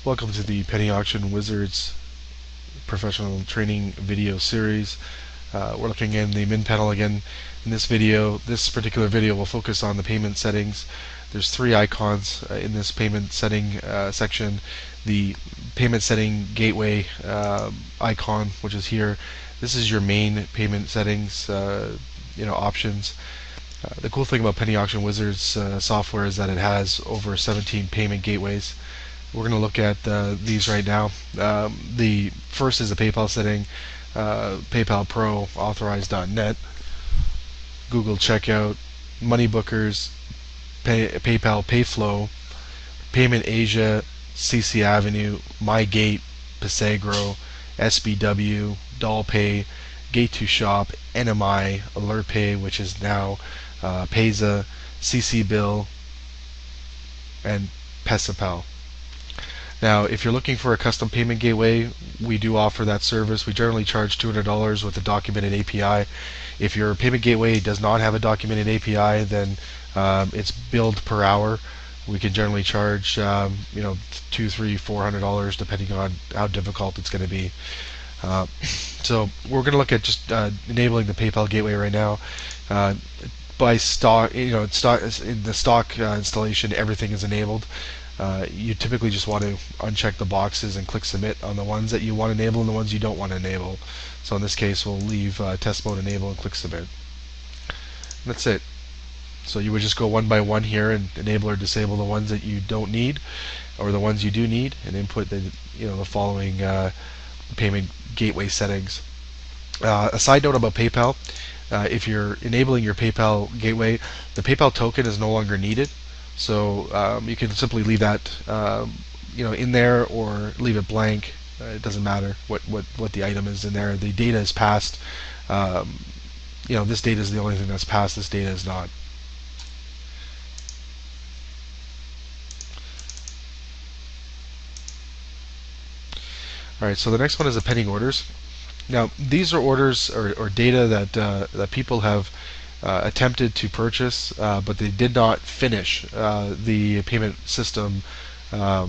Welcome to the Penny Auction Wizards professional training video series. We're looking in the min panel again. In this video, this particular video will focus on the payment settings. There's three icons in this payment setting section. The payment setting gateway icon, which is here. This is your main payment settings options. The cool thing about Penny Auction Wizards software is that it has over 17 payment gateways. We're going to look at these right now. The first is the PayPal setting, PayPal Pro, Authorize.net, Google Checkout, Money Bookers, PayPal Payflow, Payment Asia, CC Avenue, MyGate, Pisagro, SBW, DollPay, Gate2Shop, NMI, AlertPay, which is now Payza, CC Bill, and Pesapal. Now, if you're looking for a custom payment gateway, we do offer that service. We generally charge $200 with a documented API. If your payment gateway does not have a documented API, then it's billed per hour. We can generally charge $200, $300, $400 depending on how difficult it's going to be. So we're going to look at just enabling the PayPal gateway right now. By stock, in the stock installation, everything is enabled. You typically just want to uncheck the boxes and click submit on the ones that you want to enable and the ones you don't want to enable. So in this case, we'll leave test mode enable and click submit. And that's it. So you would just go one by one here and enable or disable the ones that you don't need, or the ones you do need, and input the following payment gateway settings. A side note about PayPal: if you're enabling your PayPal gateway, the PayPal token is no longer needed. So you can simply leave that in there, or leave it blank. It doesn't matter what the item is in there. The data is passed. This data is the only thing that's passed. This data is not. All right. So the next one is the pending orders. Now these are orders or data that people have attempted to purchase, but they did not finish the payment system, or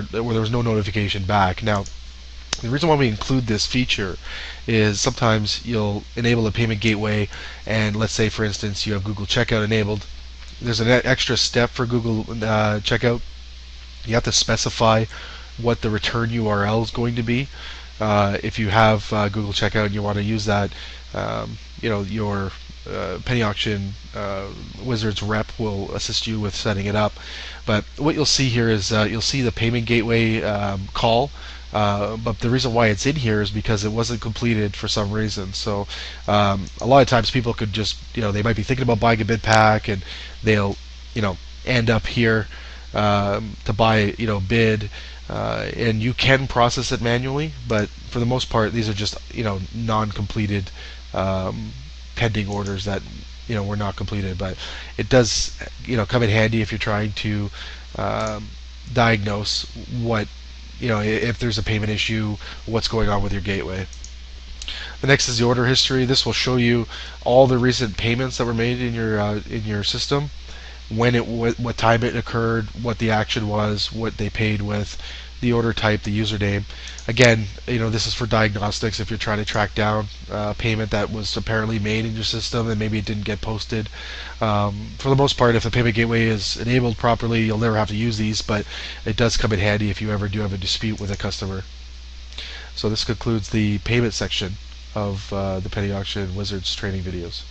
there was no notification back. Now, the reason why we include this feature is sometimes you'll enable a payment gateway, and let's say, for instance, you have Google Checkout enabled. There's an extra step for Google Checkout. You have to specify what the return URL is going to be. If you have Google Checkout and you want to use that, your Penny Auction Wizards rep will assist you with setting it up. But what you'll see here is you'll see the payment gateway call. But the reason why it's in here is because it wasn't completed for some reason. So a lot of times people could just, they might be thinking about buying a bid pack, and they'll, end up here to buy, bid. And you can process it manually, but for the most part, these are just non-completed pending orders that were not completed. But it does come in handy if you're trying to diagnose what if there's a payment issue, what's going on with your gateway. The next is the order history. This will show you all the recent payments that were made in your system, what time it occurred, what the action was, what they paid with, the order type, the username. Again, this is for diagnostics if you're trying to track down payment that was apparently made in your system and maybe it didn't get posted. For the most part, if the payment gateway is enabled properly, you'll never have to use these, but it does come in handy if you ever do have a dispute with a customer. So this concludes the payment section of the Penny Auction Wizards training videos.